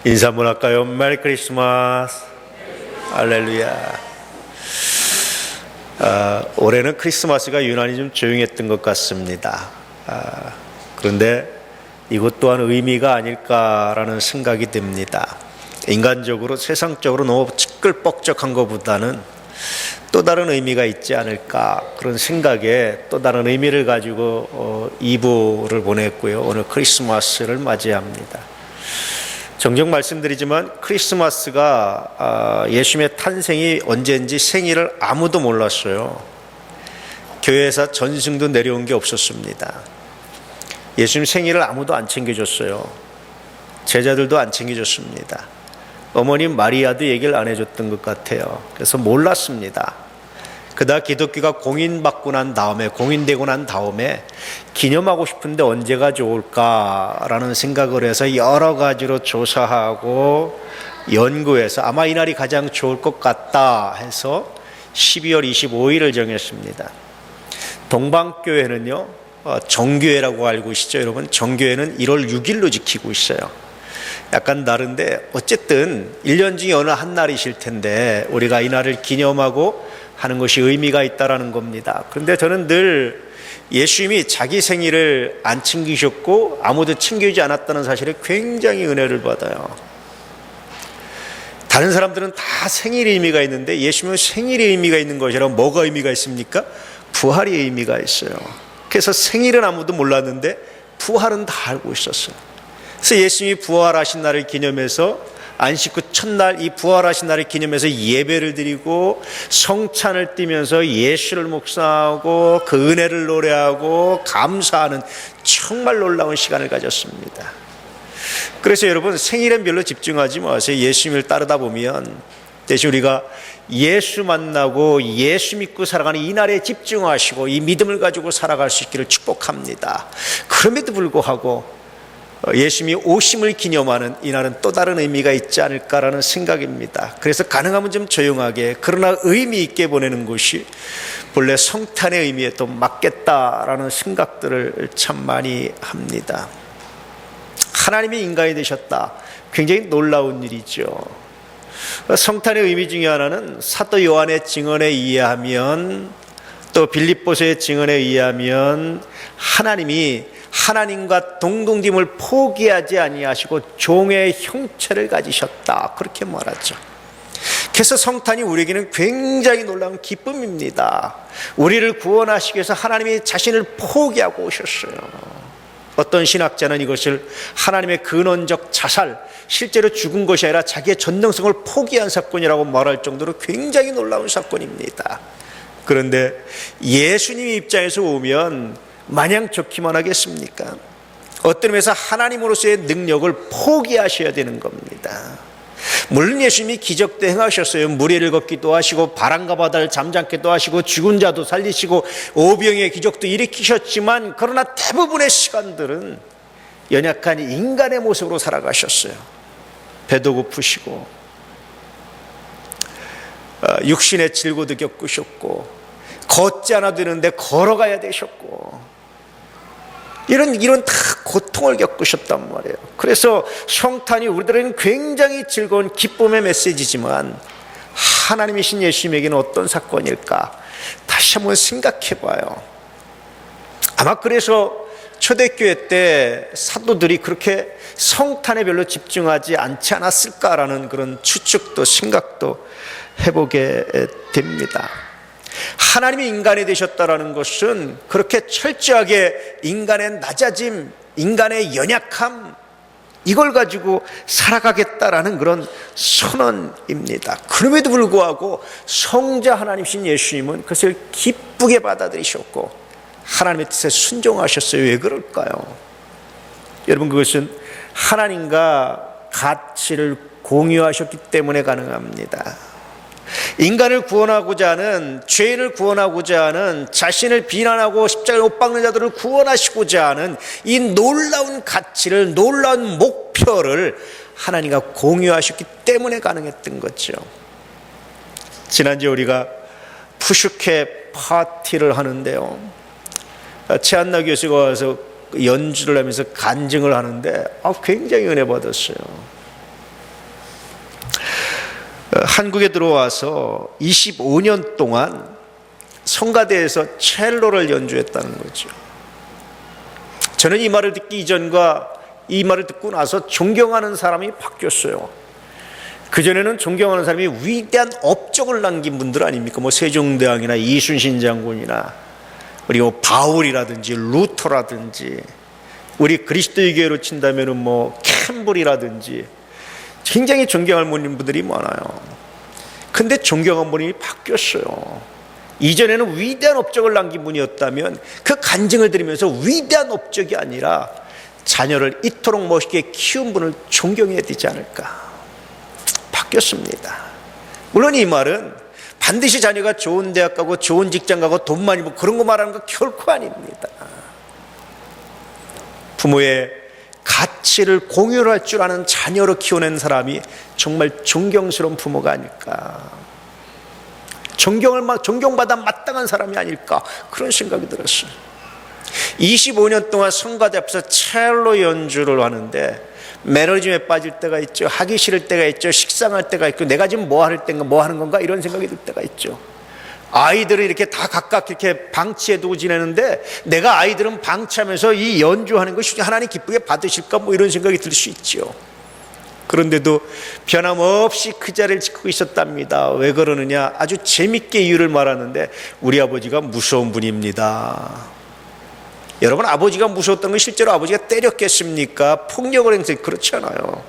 인사 한번 할까요? 메리 크리스마스. 할렐루야. 올해는 크리스마스가 유난히 좀 조용했던 것 같습니다. 그런데 이것 또한 의미가 아닐까라는 생각이 듭니다. 인간적으로 세상적으로 너무 시끌벅적한 것보다는 또 다른 의미가 있지 않을까, 그런 생각에 또 다른 의미를 가지고 2부를 보냈고요. 오늘 크리스마스를 맞이합니다. 종종 말씀드리지만 크리스마스가 예수님의 탄생이 언제인지 생일을 아무도 몰랐어요. 교회에서 전승도 내려온 게 없었습니다. 예수님 생일을 아무도 안 챙겨줬어요. 제자들도 안 챙겨줬습니다. 어머님 마리아도 얘기를 안 해줬던 것 같아요. 그래서 몰랐습니다. 그다 기독교가 공인되고 난 다음에 기념하고 싶은데 언제가 좋을까라는 생각을 해서 여러 가지로 조사하고 연구해서 아마 이날이 가장 좋을 것 같다 해서 12월 25일을 정했습니다. 동방교회는요, 정교회라고 알고 계시죠 여러분? 정교회는 1월 6일로 지키고 있어요. 약간 다른데 어쨌든 1년 중에 어느 한 날이실 텐데 우리가 이 날을 기념하고 하는 것이 의미가 있다라는 겁니다. 그런데 저는 늘 예수님이 자기 생일을 안 챙기셨고 아무도 챙기지 않았다는 사실에 굉장히 은혜를 받아요. 다른 사람들은 다 생일의 의미가 있는데 예수님은 생일의 의미가 있는 것이라 뭐가 의미가 있습니까? 부활의 의미가 있어요. 그래서 생일은 아무도 몰랐는데 부활은 다 알고 있었어요. 그래서 예수님이 부활하신 날을 기념해서 안식 후 첫날 이 부활하신 날을 기념해서 예배를 드리고 성찬을 띠면서 예수를 묵상하고 그 은혜를 노래하고 감사하는 정말 놀라운 시간을 가졌습니다. 그래서 여러분 생일엔 별로 집중하지 마세요. 예수님을 따르다 보면 대신 우리가 예수 만나고 예수 믿고 살아가는 이 날에 집중하시고 이 믿음을 가지고 살아갈 수 있기를 축복합니다. 그럼에도 불구하고 예수님이 오심을 기념하는 이날은 또 다른 의미가 있지 않을까라는 생각입니다. 그래서 가능하면 좀 조용하게 그러나 의미 있게 보내는 것이 본래 성탄의 의미에 또 맞겠다라는 생각들을 참 많이 합니다. 하나님이 인간이 되셨다. 굉장히 놀라운 일이죠. 성탄의 의미 중에 하나는 사도 요한의 증언에 의하면 또 빌립보서의 증언에 의하면 하나님이 하나님과 동등됨을 포기하지 아니하시고 종의 형체를 가지셨다, 그렇게 말하죠. 그래서 성탄이 우리에게는 굉장히 놀라운 기쁨입니다. 우리를 구원하시기 위해서 하나님이 자신을 포기하고 오셨어요. 어떤 신학자는 이것을 하나님의 근원적 자살, 실제로 죽은 것이 아니라 자기의 전능성을 포기한 사건이라고 말할 정도로 굉장히 놀라운 사건입니다. 그런데 예수님 입장에서 보면 마냥 좋기만 하겠습니까? 어떤 의미에서 하나님으로서의 능력을 포기하셔야 되는 겁니다. 물론 예수님이 기적도 행하셨어요. 무리를 걷기도 하시고 바람과 바다를 잠잠게도 하시고 죽은 자도 살리시고 오병의 기적도 일으키셨지만 그러나 대부분의 시간들은 연약한 인간의 모습으로 살아가셨어요. 배도 고프시고 육신의 질고도 겪으셨고 걷지 않아도 되는데 걸어가야 되셨고 이런 다 고통을 겪으셨단 말이에요. 그래서 성탄이 우리들에게는 굉장히 즐거운 기쁨의 메시지지만 하나님이신 예수님에게는 어떤 사건일까 다시 한번 생각해 봐요. 아마 그래서 초대교회 때 사도들이 그렇게 성탄에 별로 집중하지 않지 않았을까라는 그런 추측도 생각도 해보게 됩니다. 하나님이 인간이 되셨다라는 것은 그렇게 철저하게 인간의 낮아짐, 인간의 연약함, 이걸 가지고 살아가겠다라는 그런 선언입니다. 그럼에도 불구하고 성자 하나님이신 예수님은 그것을 기쁘게 받아들이셨고 하나님의 뜻에 순종하셨어요. 왜 그럴까요? 여러분, 그것은 하나님과 가치를 공유하셨기 때문에 가능합니다. 인간을 구원하고자 하는, 죄인을 구원하고자 하는, 자신을 비난하고 십자가에 못 박는 자들을 구원하시고자 하는 이 놀라운 가치를, 놀라운 목표를 하나님과 공유하셨기 때문에 가능했던 거죠. 지난주에 우리가 푸슈케 파티를 하는데요, 최한나 교수가 와서 연주를 하면서 간증을 하는데 굉장히 은혜 받았어요. 한국에 들어와서 25년 동안 성가대에서 첼로를 연주했다는 거죠. 저는 이 말을 듣기 이전과 이 말을 듣고 나서 존경하는 사람이 바뀌었어요. 그전에는 존경하는 사람이 위대한 업적을 남긴 분들 아닙니까? 세종대왕이나 이순신 장군이나 그리고 바울이라든지 루터라든지, 우리 그리스도의 교회로 친다면 캠블이라든지 굉장히 존경할 분들이 많아요. 근데 존경한 분이 바뀌었어요. 이전에는 위대한 업적을 남긴 분이었다면 그 간증을 들으면서 위대한 업적이 아니라 자녀를 이토록 멋있게 키운 분을 존경해야 되지 않을까. 바뀌었습니다. 물론 이 말은 반드시 자녀가 좋은 대학 가고 좋은 직장 가고 돈 많이 벌고 그런 거 말하는 거 결코 아닙니다. 부모의 가치를 공유할 줄 아는 자녀로 키워낸 사람이 정말 존경스러운 부모가 아닐까, 존경받아 마땅한 사람이 아닐까, 그런 생각이 들었어요. 25년 동안 성가대 앞에서 첼로 연주를 하는데 매너리즘에 빠질 때가 있죠. 하기 싫을 때가 있죠. 식상할 때가 있고, 내가 지금 뭐 하는 건가 이런 생각이 들 때가 있죠. 아이들을 이렇게 다 각각 이렇게 방치해 두고 지내는데 내가 아이들은 방치하면서 이 연주하는 것이 하나님 기쁘게 받으실까 이런 생각이 들 수 있죠. 그런데도 변함없이 그 자리를 지키고 있었답니다. 왜 그러느냐? 아주 재밌게 이유를 말하는데, 우리 아버지가 무서운 분입니다. 여러분, 아버지가 무서웠던 건 실제로 아버지가 때렸겠습니까? 폭력을 행사했? 그렇지 않아요.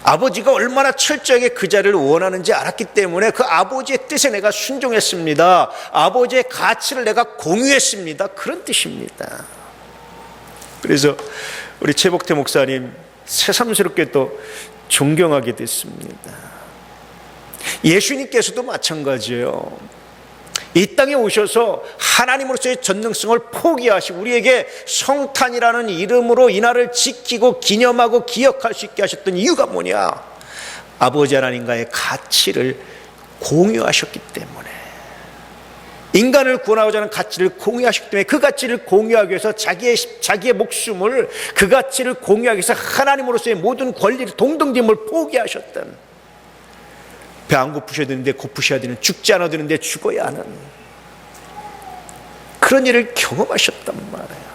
아버지가 얼마나 철저하게 그 자리를 원하는지 알았기 때문에 그 아버지의 뜻에 내가 순종했습니다. 아버지의 가치를 내가 공유했습니다. 그런 뜻입니다. 그래서 우리 최복태 목사님 새삼스럽게 또 존경하게 됐습니다. 예수님께서도 마찬가지예요. 이 땅에 오셔서 하나님으로서의 전능성을 포기하시고 우리에게 성탄이라는 이름으로 이날을 지키고 기념하고 기억할 수 있게 하셨던 이유가 뭐냐? 아버지 하나님과의 가치를 공유하셨기 때문에, 인간을 구원하고자 하는 가치를 공유하셨기 때문에, 그 가치를 공유하기 위해서 자기의 목숨을, 그 가치를 공유하기 위해서 하나님으로서의 모든 권리를, 동등됨을 포기하셨던, 배 안 고프셔야 되는데 고프셔야 되는, 죽지 않아도 되는데 죽어야 하는 그런 일을 경험하셨단 말이에요.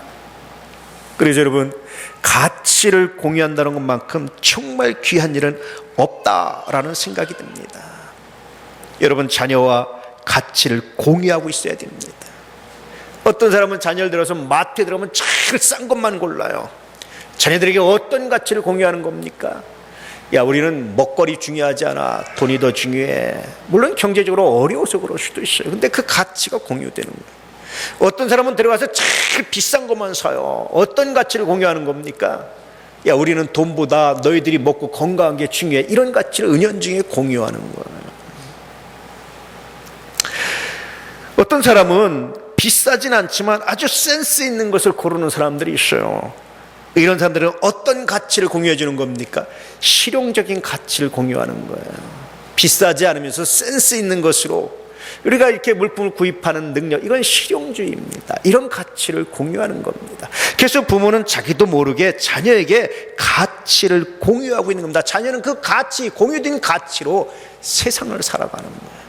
그래서 여러분, 가치를 공유한다는 것만큼 정말 귀한 일은 없다라는 생각이 듭니다. 여러분, 자녀와 가치를 공유하고 있어야 됩니다. 어떤 사람은 자녀를 들어서 마트에 들어가면 제일 싼 것만 골라요. 자녀들에게 어떤 가치를 공유하는 겁니까? 야, 우리는 먹거리 중요하지 않아. 돈이 더 중요해. 물론 경제적으로 어려워서 그럴 수도 있어요. 근데 그 가치가 공유되는 거예요. 어떤 사람은 들어가서 제일 비싼 것만 사요. 어떤 가치를 공유하는 겁니까? 야, 우리는 돈보다 너희들이 먹고 건강한 게 중요해. 이런 가치를 은연중에 공유하는 거예요. 어떤 사람은 비싸진 않지만 아주 센스 있는 것을 고르는 사람들이 있어요. 이런 사람들은 어떤 가치를 공유해 주는 겁니까? 실용적인 가치를 공유하는 거예요. 비싸지 않으면서 센스 있는 것으로 우리가 이렇게 물품을 구입하는 능력, 이건 실용주의입니다. 이런 가치를 공유하는 겁니다. 그래서 부모는 자기도 모르게 자녀에게 가치를 공유하고 있는 겁니다. 자녀는 그 가치, 공유된 가치로 세상을 살아가는 거예요.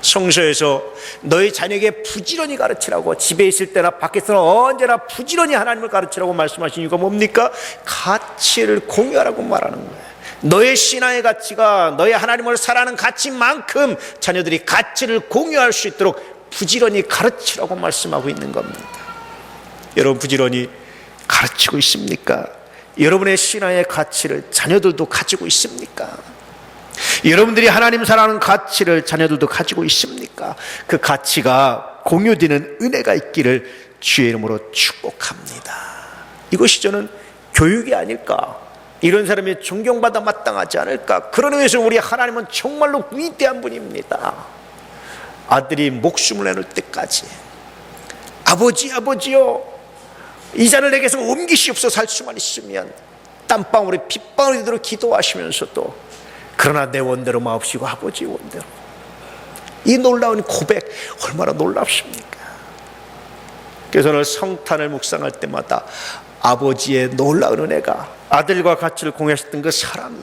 성서에서 너희 자녀에게 부지런히 가르치라고, 집에 있을 때나 밖에서는 언제나 부지런히 하나님을 가르치라고 말씀하신 이유가 뭡니까? 가치를 공유하라고 말하는 거예요. 너의 신앙의 가치가 너의 하나님을 사랑하는 가치만큼 자녀들이 가치를 공유할 수 있도록 부지런히 가르치라고 말씀하고 있는 겁니다. 여러분, 부지런히 가르치고 있습니까? 여러분의 신앙의 가치를 자녀들도 가지고 있습니까? 여러분들이 하나님 사랑하는 가치를 자녀들도 가지고 있습니까? 그 가치가 공유되는 은혜가 있기를 주의 이름으로 축복합니다. 이것이 저는 교육이 아닐까, 이런 사람이 존경받아 마땅하지 않을까. 그런 의미에서 우리 하나님은 정말로 위대한 분입니다. 아들이 목숨을 내놓을 때까지 아버지요, 이 잔을 내게서 옮기시옵소서 할 수만 있으면 땀방울이 빗방울이 되도록 기도하시면서도, 그러나 내 원대로 마옵시고 아버지 원대로, 이 놀라운 고백 얼마나 놀랍습니까? 그래서 오늘 성탄을 묵상할 때마다 아버지의 놀라운 은혜가, 아들과 가치를 공유하셨던 그 사랑이,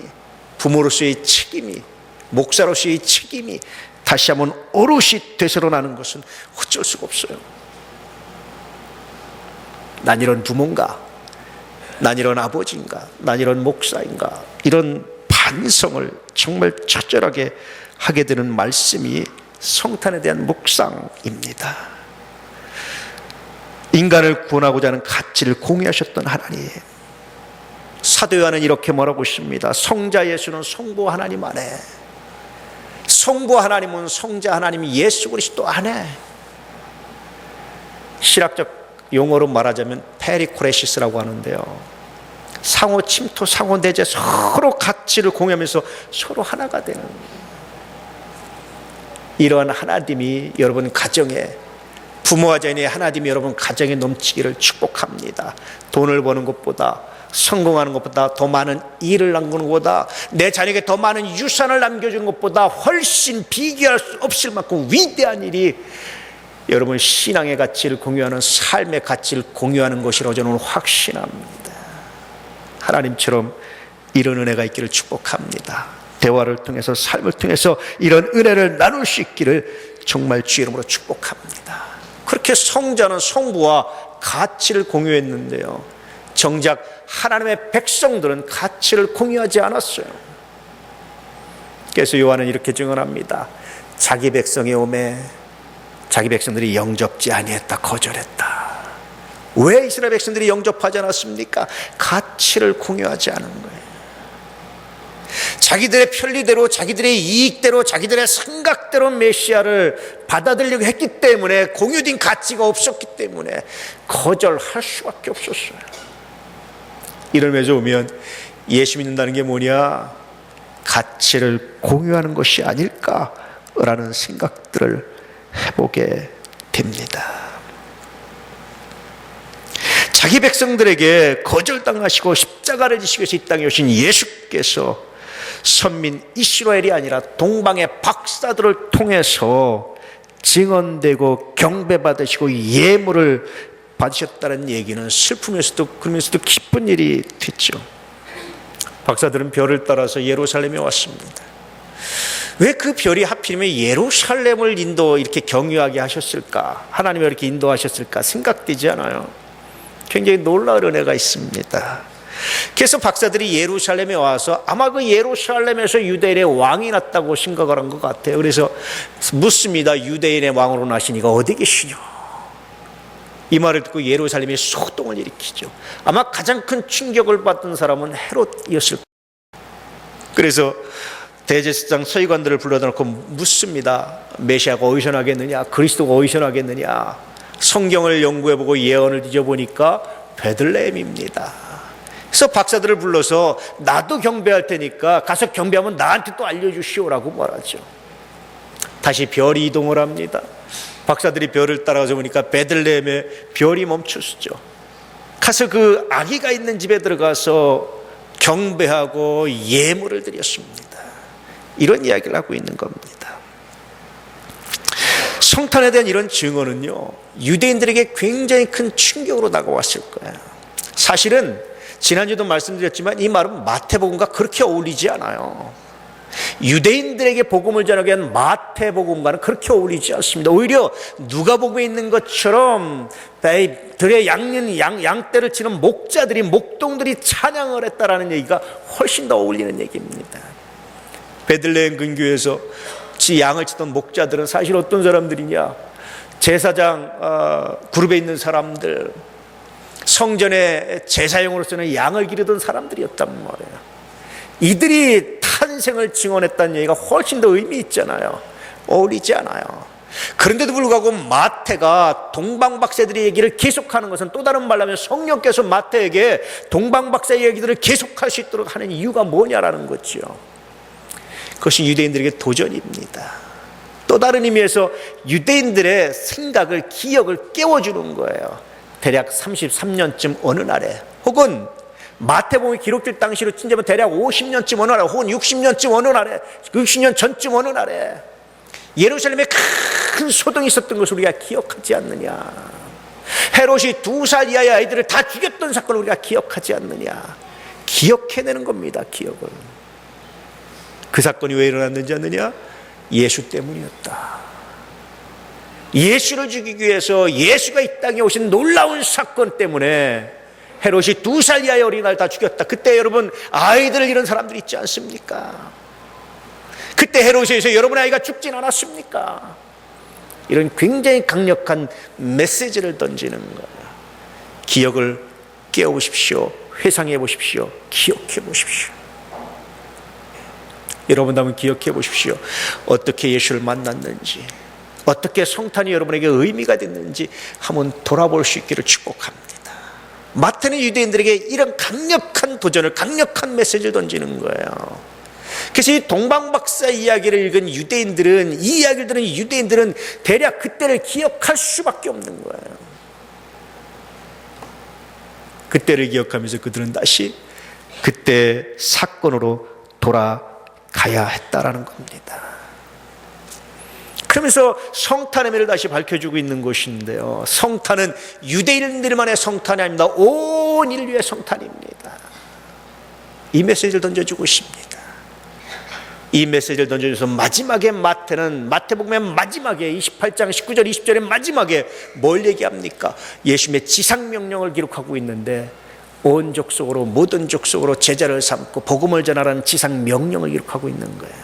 부모로서의 책임이, 목사로서의 책임이 다시 한번 오롯이 되새어나는 것은 어쩔 수가 없어요. 난 이런 부모인가? 난 이런 아버지인가? 난 이런 목사인가? 이런 반성을 정말 처절하게 하게 되는 말씀이 성탄에 대한 묵상입니다. 인간을 구원하고자 하는 가치를 공유하셨던 하나님, 사도 요한은 이렇게 말하고 있습니다. 성자 예수는 성부 하나님 안에, 성부 하나님은 성자 하나님 예수 그리스도 안에. 신학적 용어로 말하자면 페리코레시스라고 하는데요, 상호 침투, 상호 내재, 서로 가치를 공유하면서 서로 하나가 되는, 이러한 하나님이 여러분 가정에, 부모와 자녀의 하나님이 여러분 가정에 넘치기를 축복합니다. 돈을 버는 것보다, 성공하는 것보다, 더 많은 일을 남기는 것보다, 내 자녀에게 더 많은 유산을 남겨주는 것보다 훨씬 비교할 수 없을 만큼 위대한 일이 여러분 신앙의 가치를 공유하는, 삶의 가치를 공유하는 것이라고 저는 확신합니다. 하나님처럼 이런 은혜가 있기를 축복합니다. 대화를 통해서, 삶을 통해서 이런 은혜를 나눌 수 있기를 정말 주의 이름으로 축복합니다. 그렇게 성자는 성부와 가치를 공유했는데요, 정작 하나님의 백성들은 가치를 공유하지 않았어요. 그래서 요한은 이렇게 증언합니다. 자기 백성이 오매 자기 백성들이 영접지 아니했다, 거절했다. 왜 이스라엘 백성들이 영접하지 않았습니까? 가치를 공유하지 않은 거예요. 자기들의 편리대로, 자기들의 이익대로, 자기들의 생각대로 메시아를 받아들이려고 했기 때문에, 공유된 가치가 없었기 때문에 거절할 수밖에 없었어요. 이러면서 오면 예수 믿는다는 게 뭐냐? 가치를 공유하는 것이 아닐까라는 생각들을 해보게 됩니다. 자기 백성들에게 거절당하시고 십자가를 지시고 이 땅에 오신 예수께서 선민 이스라엘이 아니라 동방의 박사들을 통해서 증언되고 경배받으시고 예물을 받으셨다는 얘기는 슬프면서도 그러면서도 기쁜 일이 됐죠. 박사들은 별을 따라서 예루살렘에 왔습니다. 왜 그 별이 하필이면 예루살렘을 이렇게 경유하게 하셨을까? 하나님이 이렇게 인도하셨을까? 생각되지 않아요. 굉장히 놀라운 은혜가 있습니다. 그래서 박사들이 예루살렘에 와서 아마 그 예루살렘에서 유대인의 왕이 났다고 생각을 한 것 같아요. 그래서 묻습니다. 유대인의 왕으로 나신 이가 어디 계시냐? 이 말을 듣고 예루살렘이 소동을 일으키죠. 아마 가장 큰 충격을 받은 사람은 헤롯이었을 거예요. 그래서 대제사장 서기관들을 불러다 놓고 묻습니다. 메시아가 어디서 나겠느냐? 그리스도가 어디서 나겠느냐? 성경을 연구해보고 예언을 뒤져보니까 베들레헴입니다. 그래서 박사들을 불러서 나도 경배할 테니까 가서 경배하면 나한테 또 알려주시오라고 말하죠. 다시 별이 이동을 합니다. 박사들이 별을 따라가서 보니까 베들레헴에 별이 멈췄죠. 가서 그 아기가 있는 집에 들어가서 경배하고 예물을 드렸습니다. 이런 이야기를 하고 있는 겁니다. 성탄에 대한 이런 증언은요, 유대인들에게 굉장히 큰 충격으로 다가왔을 거예요. 사실은 지난주도 말씀드렸지만 이 말은 마태복음과 그렇게 어울리지 않아요. 유대인들에게 복음을 전하기 위한 마태복음과는 그렇게 어울리지 않습니다. 오히려 누가복음에 있는 것처럼 들의 양떼를 치는 목자들이, 목동들이 찬양을 했다라는 얘기가 훨씬 더 어울리는 얘기입니다. 베들레헴 근교에서 양을 치던 목자들은 사실 어떤 사람들이냐? 제사장 그룹에 있는 사람들, 성전의 제사용으로서는 양을 기르던 사람들이었단 말이에요. 이들이 탄생을 증언했다는 얘기가 훨씬 더 의미 있잖아요. 어울리지 않아요. 그런데도 불구하고 마태가 동방박사들의 얘기를 계속하는 것은, 또 다른 말로 하면 성령께서 마태에게 동방박사의 얘기들을 계속할 수 있도록 하는 이유가 뭐냐라는 거죠. 그것이 유대인들에게 도전입니다. 또 다른 의미에서 유대인들의 생각을, 기억을 깨워주는 거예요. 대략 33년쯤 어느 날에, 혹은 마태복음이 기록될 당시로 친자면 대략 50년쯤 어느 날에, 혹은 60년쯤 어느 날에, 60년 전쯤 어느 날에 예루살렘에 큰 소동이 있었던 것을 우리가 기억하지 않느냐? 헤롯이 2살 이하의 아이들을 다 죽였던 사건을 우리가 기억하지 않느냐? 기억해내는 겁니다. 기억을. 그 사건이 왜 일어났는지 아느냐? 예수 때문이었다. 예수를 죽이기 위해서 예수가 이 땅에 오신 놀라운 사건 때문에 헤롯이 2살 이하의 어린아이를 다 죽였다. 그때 여러분 아이들을 잃은 사람들 있지 않습니까? 그때 헤롯에 의해서 여러분의 아이가 죽진 않았습니까? 이런 굉장히 강력한 메시지를 던지는 거예요. 기억을 깨워보십시오. 회상해 보십시오. 기억해 보십시오. 여러분도 한번 기억해 보십시오. 어떻게 예수를 만났는지, 어떻게 성탄이 여러분에게 의미가 됐는지 한번 돌아볼 수 있기를 축복합니다. 마태는 유대인들에게 이런 강력한 도전을, 강력한 메시지를 던지는 거예요. 그래서 이 동방박사 이야기를 읽은 유대인들은, 이 이야기를 들은 유대인들은 대략 그때를 기억할 수밖에 없는 거예요. 그때를 기억하면서 그들은 다시 그때 사건으로 돌아가야 했다라는 겁니다. 그러면서 성탄의 의미를 다시 밝혀주고 있는 것인데요, 성탄은 유대인들만의 성탄이 아닙니다. 온 인류의 성탄입니다. 이 메시지를 던져주고 있습니다. 이 메시지를 던져줘서 마지막에 마태복음의 마지막에 28장 19절 20절의 마지막에 뭘 얘기합니까? 예수님의 지상명령을 기록하고 있는데 온 족속으로, 모든 족속으로 제자를 삼고 복음을 전하라는 지상명령을 기록하고 있는 거예요.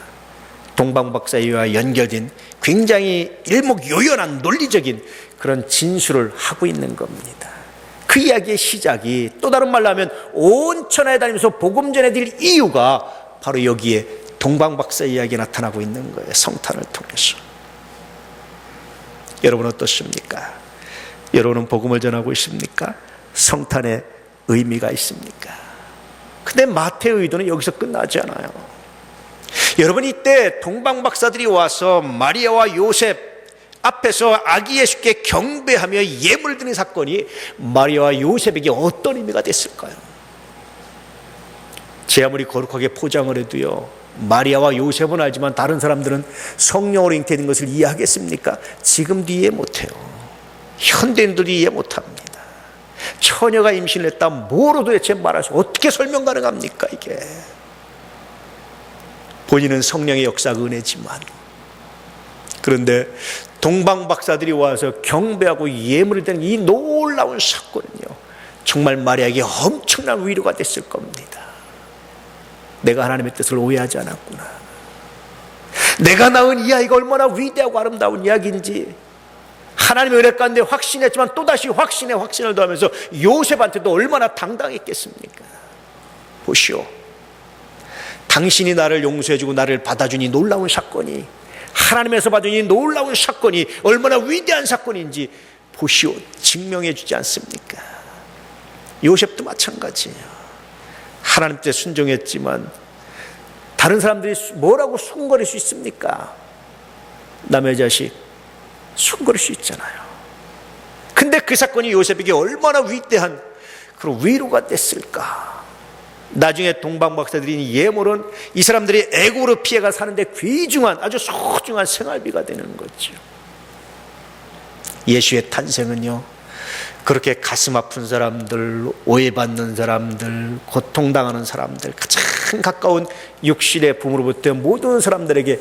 동방박사이와 연결된 굉장히 일목요연한 논리적인 그런 진술을 하고 있는 겁니다. 그 이야기의 시작이, 또 다른 말로 하면 온 천하에 다니면서 복음 전해드릴 이유가 바로 여기에 동방박사 이야기에 나타나고 있는 거예요. 성탄을 통해서. 여러분 어떻습니까? 여러분은 복음을 전하고 있습니까? 성탄의 의미가 있습니까? 근데 마태의 의도는 여기서 끝나지 않아요. 여러분, 이때 동방박사들이 와서 마리아와 요셉 앞에서 아기 예수께 경배하며 예물을 드린 사건이 마리아와 요셉에게 어떤 의미가 됐을까요? 제 아무리 거룩하게 포장을 해도요, 마리아와 요셉은 알지만 다른 사람들은 성령으로 잉태된 것을 이해하겠습니까? 지금도 이해 못해요. 현대인들도 이해 못합니다. 처녀가 임신을 했다, 뭐로 도대체 말할 수, 어떻게 설명 가능합니까 이게? 본인은 성령의 역사가 은혜지만, 그런데 동방박사들이 와서 경배하고 예물을 드리는 이 놀라운 사건은요, 정말 마리아에게 엄청난 위로가 됐을 겁니다. 내가 하나님의 뜻을 오해하지 않았구나. 내가 낳은 이 아이가 얼마나 위대하고 아름다운 이야기인지 하나님의 은혜 가운데 확신했지만 또다시 확신을 더하면서 요셉한테도 얼마나 당당했겠습니까? 보시오, 당신이 나를 용서해주고 나를 받아준 이 놀라운 사건이, 하나님에서 받은 이 놀라운 사건이 얼마나 위대한 사건인지 보시오, 증명해 주지 않습니까? 요셉도 마찬가지예요. 하나님 때 순종했지만 다른 사람들이 뭐라고 수군거릴 수 있습니까? 남의 자식 수군거릴 수 있잖아요. 근데 그 사건이 요셉에게 얼마나 위대한 그런 위로가 됐을까? 나중에 동방박사들이 예물은 이 사람들이 애국으로 피해가 사는데 귀중한, 아주 소중한 생활비가 되는 거죠. 예수의 탄생은요, 그렇게 가슴 아픈 사람들, 오해받는 사람들, 고통당하는 사람들, 가장 가까운 육신의 부모로부터 모든 사람들에게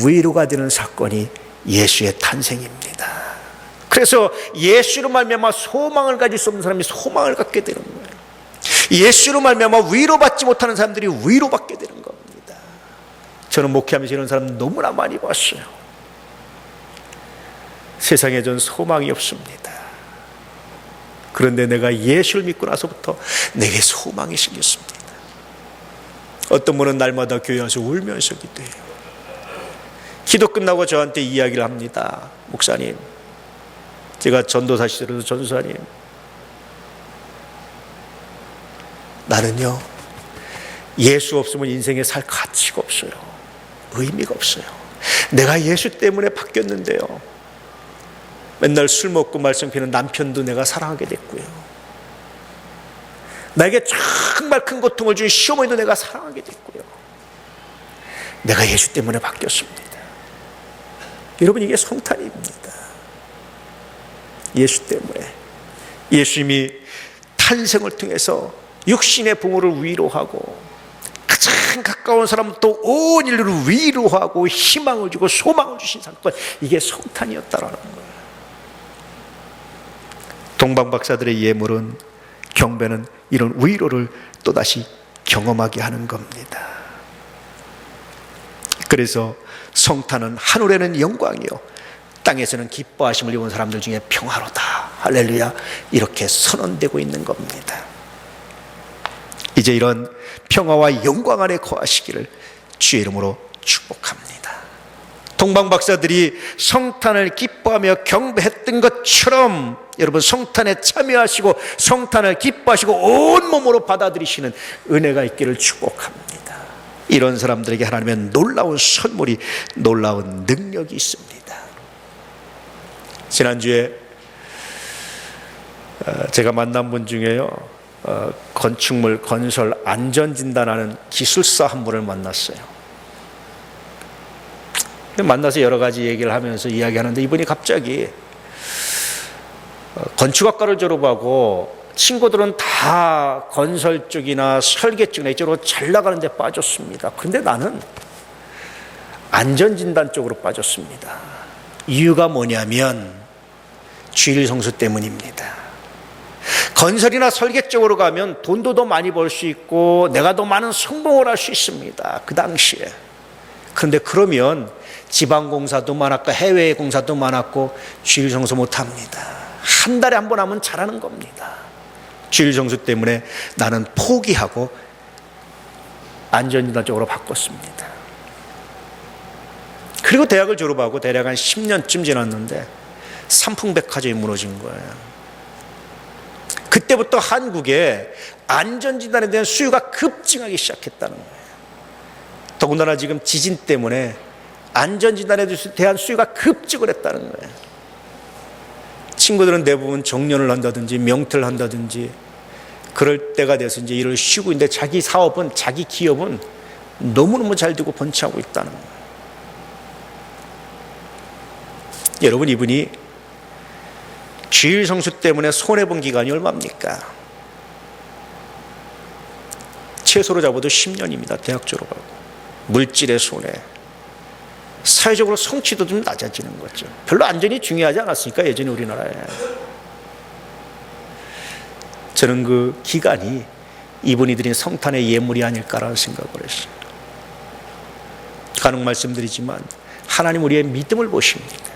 위로가 되는 사건이 예수의 탄생입니다. 그래서 예수로 말미암아 소망을 가질 수 없는 사람이 소망을 갖게 되는 거예요. 예수로 말미암아 위로받지 못하는 사람들이 위로받게 되는 겁니다. 저는 목회하면서 이런 사람 너무나 많이 봤어요. 세상에 전 소망이 없습니다. 그런데 내가 예수를 믿고 나서부터 내게 소망이 생겼습니다. 어떤 분은 날마다 교회 와서 울면서 기도해요. 기도 끝나고 저한테 이야기를 합니다. 목사님, 제가 전도사 시절에도 전도사님, 나는요, 예수 없으면 인생에 살 가치가 없어요. 의미가 없어요. 내가 예수 때문에 바뀌었는데요, 맨날 술 먹고 말썽 피는 남편도 내가 사랑하게 됐고요, 나에게 정말 큰 고통을 준 시어머니도 내가 사랑하게 됐고요, 내가 예수 때문에 바뀌었습니다. 여러분, 이게 성탄입니다. 예수 때문에. 예수님이 탄생을 통해서 육신의 부모를 위로하고 가장 가까운 사람부터 온 인류를 위로하고 희망을 주고 소망을 주신 사건, 이게 성탄이었다라는 거예요. 동방박사들의 예물은, 경배는 이런 위로를 또다시 경험하게 하는 겁니다. 그래서 성탄은 하늘에는 영광이요 땅에서는 기뻐하심을 입은 사람들 중에 평화로다, 할렐루야, 이렇게 선언되고 있는 겁니다. 이제 이런 평화와 영광 안에 거하시기를 주의 이름으로 축복합니다. 동방박사들이 성탄을 기뻐하며 경배했던 것처럼 여러분 성탄에 참여하시고 성탄을 기뻐하시고 온몸으로 받아들이시는 은혜가 있기를 축복합니다. 이런 사람들에게 하나님의 놀라운 선물이, 놀라운 능력이 있습니다. 지난주에 제가 만난 분 중에요, 건축물 건설 안전진단하는 기술사 한 분을 만났어요. 만나서 여러 가지 얘기를 하면서 이야기하는데 이분이 갑자기 건축학과를 졸업하고 친구들은 다 건설 쪽이나 설계 쪽이나 이쪽으로 잘 나가는 데 빠졌습니다. 근데 나는 안전진단 쪽으로 빠졌습니다. 이유가 뭐냐면 주일 성수 때문입니다. 건설이나 설계 쪽으로 가면 돈도 더 많이 벌 수 있고 내가 더 많은 성공을 할 수 있습니다, 그 당시에. 그런데 그러면 지방공사도 많았고 해외 공사도 많았고 주일 성수 못합니다. 한 달에 한 번 하면 잘하는 겁니다. 주일 성수 때문에 나는 포기하고 안전진단 쪽으로 바꿨습니다. 그리고 대학을 졸업하고 대략 한 10년쯤 지났는데 삼풍백화점이 무너진 거예요. 그때부터 한국에 안전진단에 대한 수요가 급증하기 시작했다는 거예요. 더군다나 지금 지진 때문에 안전진단에 대한 수요가 급증을 했다는 거예요. 친구들은 대부분 정년을 한다든지 명퇴를 한다든지 그럴 때가 돼서 이제 일을 쉬고 있는데 자기 사업은, 자기 기업은 너무너무 잘 되고 번창하고 있다는 거예요. 여러분, 이분이 주일 성수 때문에 손해본 기간이 얼마입니까? 최소로 잡아도 10년입니다. 대학 졸업하고. 물질의 손해, 사회적으로 성취도 좀 낮아지는 거죠. 별로 안전이 중요하지 않았으니까 예전에 우리나라에. 저는 그 기간이 이분이 드린 성탄의 예물이 아닐까라는 생각을 했어요. 간혹 말씀드리지만 하나님 우리의 믿음을 보십니다.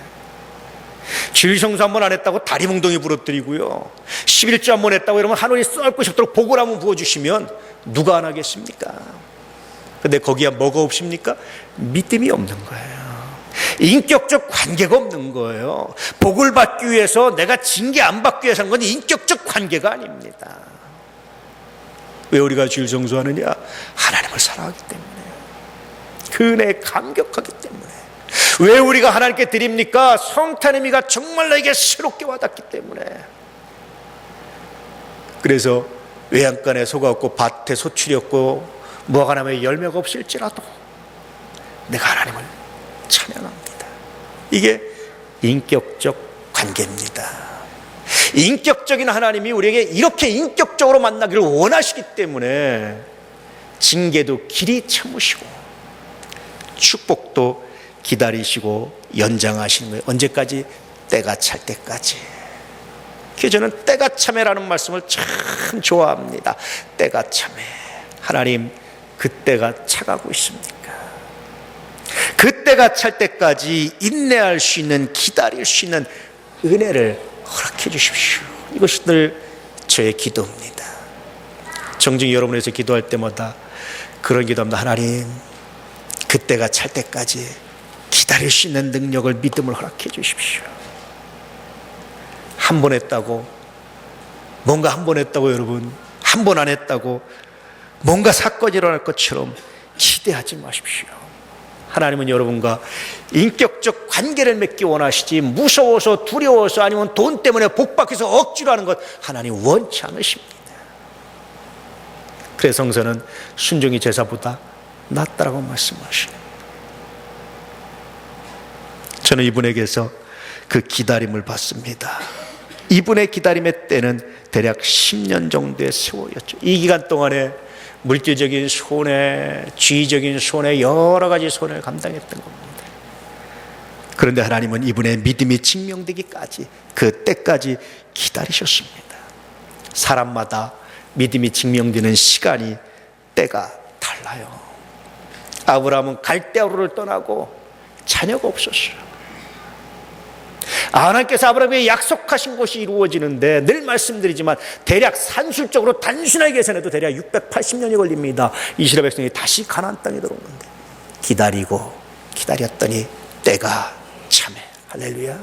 주일 성수 한 번 안 했다고 다리 몽둥이 부러뜨리고요, 11조 한 번 했다고 이러면 하늘이 썰고 싶도록 복을 한번 부어주시면 누가 안 하겠습니까? 근데 거기에 뭐가 없습니까? 믿음이 없는 거예요. 인격적 관계가 없는 거예요. 복을 받기 위해서, 내가 징계 안 받기 위해서 하는 건 인격적 관계가 아닙니다. 왜 우리가 주일 성수하느냐? 하나님을 사랑하기 때문에, 그 은혜에 감격하기 때문에. 왜 우리가 하나님께 드립니까? 성탄의 의미가 정말 나에게 새롭게 와닿기 때문에. 그래서 외양간에 소가 없고 밭에 소출이 없고 무화과 나무에 열매가 없을지라도 내가 하나님을 찬양합니다. 이게 인격적 관계입니다. 인격적인 하나님이 우리에게 이렇게 인격적으로 만나기를 원하시기 때문에 징계도 길이 참으시고 축복도 기다리시고 연장하시는 거예요. 언제까지? 때가 찰 때까지. 그래서 저는 때가 참에라는 말씀을 참 좋아합니다. 때가 참에. 하나님, 그 때가 차가고 있습니까? 그 때가 찰 때까지 인내할 수 있는, 기다릴 수 있는 은혜를 허락해 주십시오. 이것이 늘 저의 기도입니다. 정중히 여러분에서 기도할 때마다 그런 기도합니다. 하나님, 그 때가 찰 때까지 기다릴 수 있는 능력을, 믿음을 허락해 주십시오. 한 번 했다고, 뭔가 한 번 했다고, 여러분 한 번 안 했다고 뭔가 사건이 일어날 것처럼 기대하지 마십시오. 하나님은 여러분과 인격적 관계를 맺기 원하시지, 무서워서, 두려워서, 아니면 돈 때문에 복받기 위해서 억지로 하는 것 하나님 원치 않으십니다. 그래서 성서는 순종이 제사보다 낫다라고 말씀하시네요. 저는 이분에게서 그 기다림을 받습니다. 이분의 기다림의 때는 대략 10년 정도의 세월이었죠. 이 기간 동안에 물질적인 손해, 지위적인 손해, 여러 가지 손해를 감당했던 겁니다. 그런데 하나님은 이분의 믿음이 증명되기까지, 그 때까지 기다리셨습니다. 사람마다 믿음이 증명되는 시간이, 때가 달라요. 아브라함은 갈대아우르를 떠나고 자녀가 없었어요. 하나님께서 아브라함에게 약속하신 것이 이루어지는데, 늘 말씀드리지만 대략 산술적으로 단순하게 계산해도 대략 680년이 걸립니다. 이스라엘 백성이 다시 가나안 땅에 들어오는데, 기다렸더니 때가 참해. 할렐루야.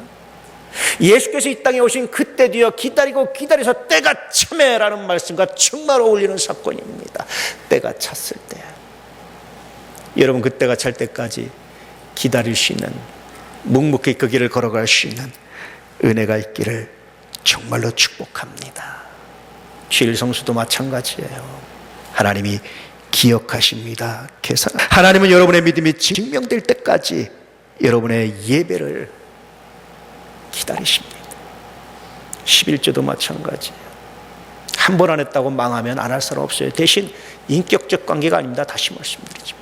예수께서 이 땅에 오신 그때 뒤에 기다려서 때가 참해라는 말씀과 정말 어울리는 사건입니다. 때가 찼을 때, 여러분, 그 때가 찰 때까지 기다릴 수 있는, 묵묵히 그 길을 걸어갈 수 있는 은혜가 있기를 정말로 축복합니다. 주일 성수도 마찬가지예요. 하나님이 기억하십니다. 하나님은 여러분의 믿음이 증명될 때까지 여러분의 예배를 기다리십니다. 11조도 마찬가지예요. 한 번 안 했다고 망하면 안 할 사람 없어요. 대신 인격적 관계가 아닙니다. 다시 말씀드리지만,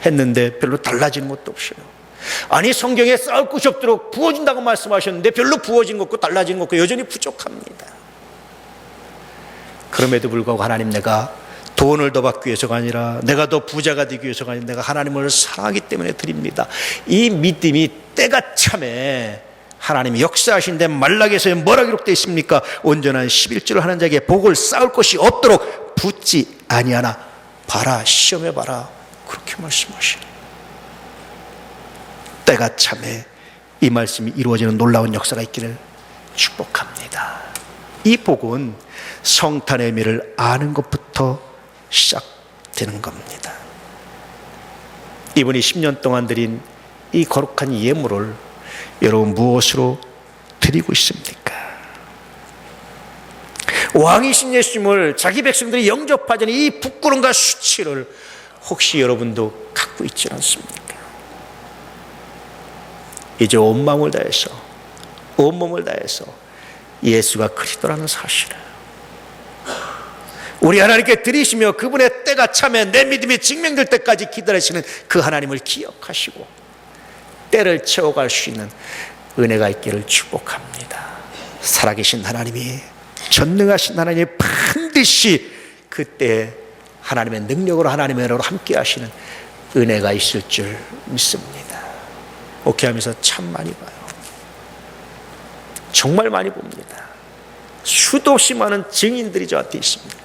했는데 별로 달라지는 것도 없어요. 아니, 성경에 쌓을 곳이 없도록 부어진다고 말씀하셨는데 별로 부어진 것 없고 달라진 것 없고 여전히 부족합니다. 그럼에도 불구하고 하나님, 내가 돈을 더 받기 위해서가 아니라, 내가 더 부자가 되기 위해서가 아니라, 내가 하나님을 사랑하기 때문에 드립니다. 이 믿음이 때가 참에 하나님이 역사하신데, 말라기서에 뭐라 기록되어 있습니까? 온전한 11조를 하는 자에게 복을 쌓을 것이 없도록 붙지 아니하나 봐라, 시험해 봐라, 그렇게 말씀하시네요. 때가 참에 이 말씀이 이루어지는 놀라운 역사가 있기를 축복합니다. 이 복은 성탄의 의미를 아는 것부터 시작되는 겁니다. 이분이 10년 동안 드린 이 거룩한 예물을 여러분 무엇으로 드리고 있습니까? 왕이신 예수님을 자기 백성들이 영접하자는 이 부끄러움과 수치를 혹시 여러분도 갖고 있지 않습니까? 이제 온 마음을 다해서, 온 몸을 다해서 예수가 그리스도라는 사실을 우리 하나님께 드리시며, 그분의 때가 참에 내 믿음이 증명될 때까지 기다리시는 그 하나님을 기억하시고 때를 채워갈 수 있는 은혜가 있기를 축복합니다. 살아계신 하나님이, 전능하신 하나님이 반드시 그때 하나님의 능력으로, 하나님의 은혜로 함께 하시는 은혜가 있을 줄 믿습니다. 목회하면서 참 많이 봐요. 정말 많이 봅니다. 수도 없이 많은 증인들이 저한테 있습니다.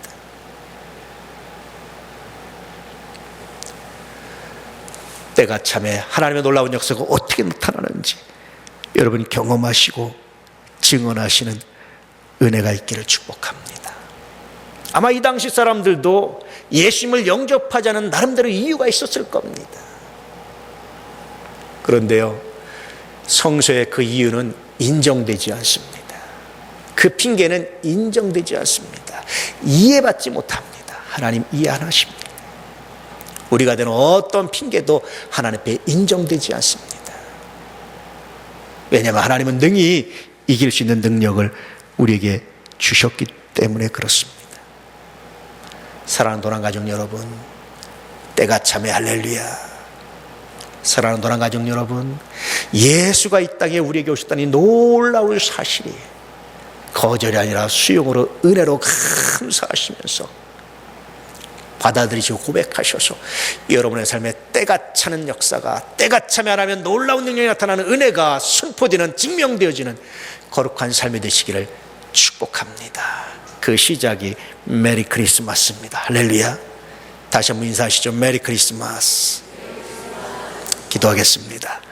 때가 참에 하나님의 놀라운 역사가 어떻게 나타나는지 여러분 경험하시고 증언하시는 은혜가 있기를 축복합니다. 아마 이 당시 사람들도 예수님을 영접하자는 나름대로 이유가 있었을 겁니다. 그런데요, 성서의 그 이유는 인정되지 않습니다. 그 핑계는 인정되지 않습니다. 이해받지 못합니다. 하나님 이해 안 하십니다. 우리가 되는 어떤 핑계도 하나님 앞에 인정되지 않습니다. 왜냐하면 하나님은 능히 이길 수 있는 능력을 우리에게 주셨기 때문에 그렇습니다. 사랑하는 도난가족 여러분, 때가 참에 할렐루야. 사랑하는 도난가족 여러분, 예수가 이 땅에 우리에게 오셨다니 놀라운 사실이 거절이 아니라 수용으로 은혜로 감사하시면서 받아들이시고 고백하셔서 여러분의 삶에 때가 차는 역사가, 때가 차면 하나면 놀라운 능력이 나타나는 은혜가 선포되는, 증명되어지는 거룩한 삶이 되시기를 축복합니다. 그 시작이 메리 크리스마스입니다. 할렐루야. 다시 한번 인사하시죠. 메리 크리스마스. 기도하겠습니다.